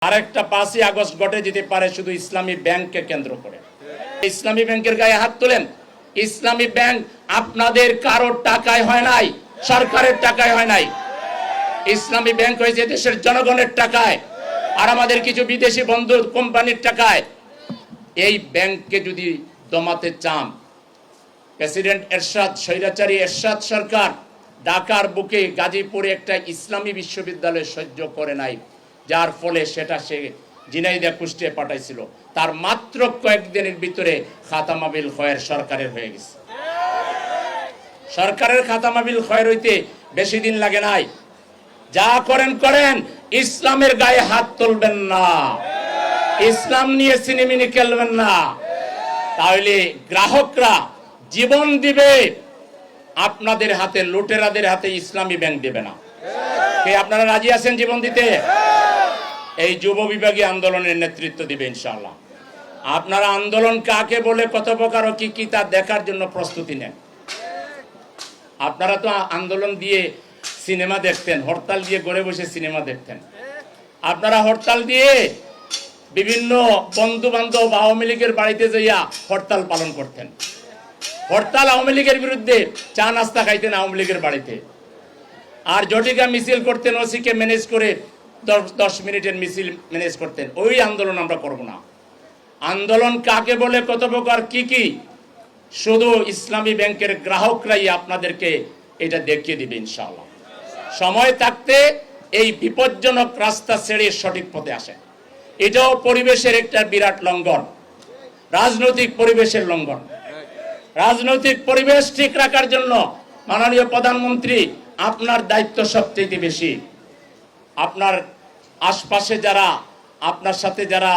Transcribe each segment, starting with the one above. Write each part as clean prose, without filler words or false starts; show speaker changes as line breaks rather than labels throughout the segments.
আরেকটা 5ই আগস্ট ঘটে যেতে পারে শুধু ইসলামী ব্যাংককে কেন্দ্র করে। ইসলামী ব্যাংকের গায়ে হাত তোলেন। ইসলামী ব্যাংক আপনাদের কারোর টাকায় হয় নাই, সরকারের টাকায় হয় নাই। ইসলামী ব্যাংক হয়েছে দেশের জনগণের টাকায় আর আমাদের কিছু বিদেশি বন্ধু কোম্পানির টাকায়। এই ব্যাংককে যদি দমাতে চান, প্রেসিডেন্ট এরশাদ, স্বৈরাচারী এরশাদ সরকার ঢাকার বুকে গাজীপুরে একটা ইসলামী বিশ্ববিদ্যালয় সহ্য করে নাই, যার ফলে সেটা সে ঝিনাইদহ কুষ্টিয়া পাঠাইছিল। তার মাত্র কয়েকদিনের ভিতরে খাতামা বিল খয়ের সরকারের হয়ে গেছে। সরকারের খাতামা বিল খয়ের হইতে বেশি দিন লাগে নাই। যা করেন করেন, ইসলামের গায়ে হাত তুলবেন না, ইসলাম নিয়ে সিনেমিনি খেলবেন না, তাহলে গ্রাহকরা জীবন দিবে আপনাদের হাতে, লুটেরাদের হাতে ইসলামী ব্যাংক দেবে না। কে আপনারা রাজি আছেন জীবন দিতে? এই যুব বিভাগী আন্দোলনের নেতৃত্ব দিবে ইনশাআল্লাহ। আপনারা আন্দোলন কাকে বলে, কত প্রকার ও কি কি তা দেখার জন্য প্রস্তুতি নেন। আপনারা তো আন্দোলন দিয়ে সিনেমা দেখতেন, হরতাল দিয়ে ঘরে বসে সিনেমা দেখতেন। আপনারা হরতাল দিয়ে বিভিন্ন বন্ধু বান্ধব আওয়ামী লীগের বাড়িতে যাইয়া হরতাল পালন করতেন। হরতাল আওয়ামী লীগের বিরুদ্ধে চা নাস্তা খাইতেন আওয়ামী লীগের বাড়িতে, আর জটিকা মিছিল করতেন, ওসিকে ম্যানেজ করে 10 মিনিটের মিছিল ম্যানেজ করতেন। ওই আন্দোলন আমরা করব না। আন্দোলন কাকে বলে, কত প্রকার কি কি, শুধু ইসলামী ব্যাংকের গ্রাহকরাই আপনাদেরকে এটা দেখিয়ে দিবে ইনশাআল্লাহ। সময় থাকতে এই বিপজ্জনক রাস্তা ছেড়ে সঠিক পথে আসে। এটাও পরিবেশের একটা বিরাট লঙ্ঘন, রাজনৈতিক পরিবেশের লঙ্ঘন। রাজনৈতিক পরিবেশ ঠিক রাখার জন্য মাননীয় প্রধানমন্ত্রী, আপনার দায়িত্ব সবচেয়ে বেশি। আপনার আশপাশে যারা আপনার সাথে যারা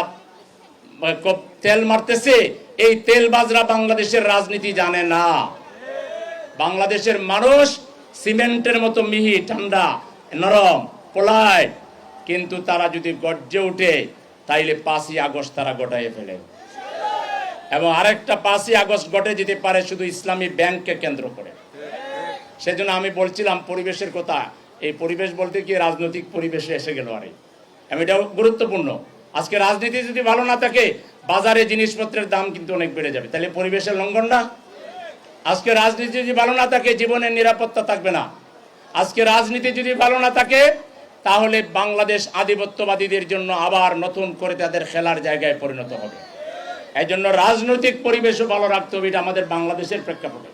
তেল মারতেছে, এই তেলবাজরা বাংলাদেশের রাজনীতি জানে না। বাংলাদেশের মানুষ সিমেন্টের মতো মিহি, ঠান্ডা, নরম, পোলায়, কিন্তু তারা যদি গর্জে উঠে তাইলে 5ই আগস্ট তারা ঘটাইয়ে ফেলে। এবং আরেকটা 5ই আগস্ট ঘটে যেতে পারে শুধু ইসলামী ব্যাংককে কেন্দ্র করে। সেজন্য আমি বলছিলাম পরিবেশের কথা। এই পরিবেশ বলতে কি রাজনৈতিক পরিবেশে এসে গেল। আরে এটাও গুরুত্বপূর্ণ। আজকে রাজনীতি যদি ভালো না থাকে, বাজারে জিনিসপত্রের দাম কিন্তু অনেক বেড়ে যাবে। তাহলে পরিবেশের লঙ্ঘন না? আজকে রাজনীতি যদি ভালো না থাকে, জীবনের নিরাপত্তা থাকবে না। আজকে রাজনীতি যদি ভালো না থাকে, তাহলে বাংলাদেশ আধিপত্যবাদীদের জন্য আবার নতুন করে তাদের খেলার জায়গায় পরিণত হবে। এই জন্য রাজনৈতিক পরিবেশও ভালো রাখতে হবে। এটা আমাদের বাংলাদেশের প্রেক্ষাপটে।